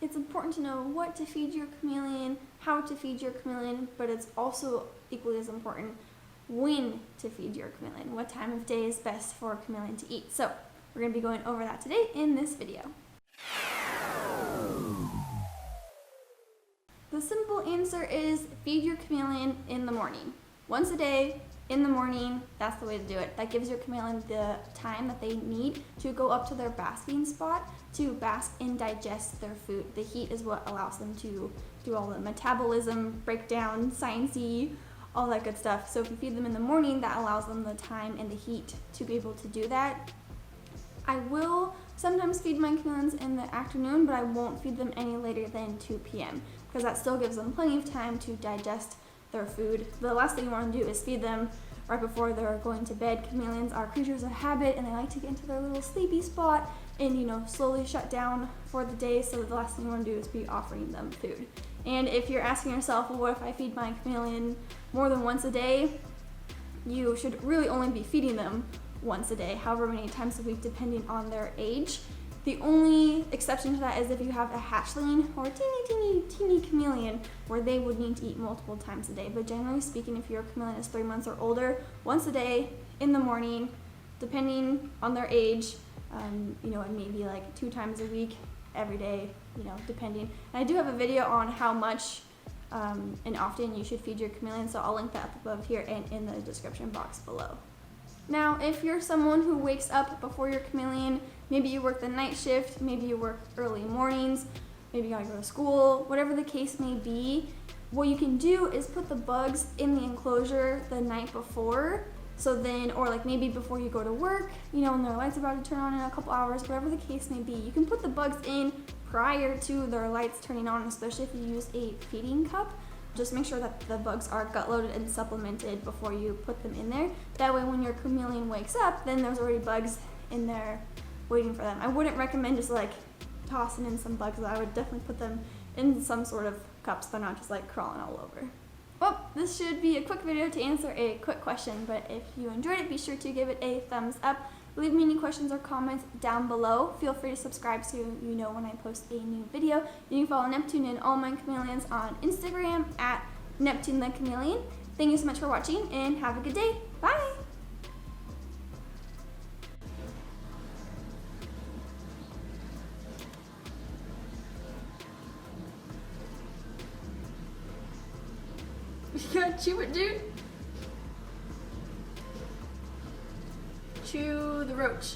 it's important to know what to feed your chameleon, how to feed your chameleon, but it's also equally as important when to feed your chameleon, what time of day is best for a chameleon to eat. So we're going to be going over that today in this video. The simple answer is feed your chameleon in the morning. Once a day, in the morning, that's the way to do it. That gives your chameleon the time that they need to go up to their basking spot to bask and digest their food. The heat is what allows them to do all the metabolism, breakdown, sciencey, all that good stuff. So if you feed them in the morning, that allows them the time and the heat to be able to do that. I will sometimes feed my chameleons in the afternoon, but I won't feed them any later than 2 p.m. because that still gives them plenty of time to digest their food. The last thing you want to do is feed them right before they're going to bed. Chameleons are creatures of habit and they like to get into their little sleepy spot and, you know, slowly shut down for the day. So the last thing you want to do is be offering them food. And if you're asking yourself, well, what if I feed my chameleon more than once a day? You should really only be feeding them once a day, however many times a week, depending on their age. The only exception to that is if you have a hatchling or a teeny chameleon where they would need to eat multiple times a day. But generally speaking, if your chameleon is 3 months or older, once a day in the morning, depending on their age, you know, it may be like 2 times a week, every day, you know, depending. And I do have a video on how much and often you should feed your chameleon, so I'll link that up above here and in the description box below. Now, if you're someone who wakes up before your chameleon, maybe you work the night shift, maybe you work early mornings, maybe you gotta go to school, whatever the case may be, what you can do is put the bugs in the enclosure the night before. So then, or like maybe before you go to work, you know, when their light's about to turn on in a couple hours, whatever the case may be, you can put the bugs in prior to their lights turning on, especially if you use a feeding cup. Just make sure that the bugs are gut loaded and supplemented before you put them in there. That way when your chameleon wakes up, then there's already bugs in there waiting for them. I wouldn't recommend just like tossing in some bugs. I would definitely put them in some sort of cups. They're not just like crawling all over. Well, this should be a quick video to answer a quick question, but if you enjoyed it, be sure to give it a thumbs up. Leave me any questions or comments down below. Feel free to subscribe so you know when I post a new video. You can follow Neptune and all my chameleons on Instagram at Neptune the Chameleon. Thank you so much for watching and have a good day. Bye! You gotta chew it, dude. Chew the roach.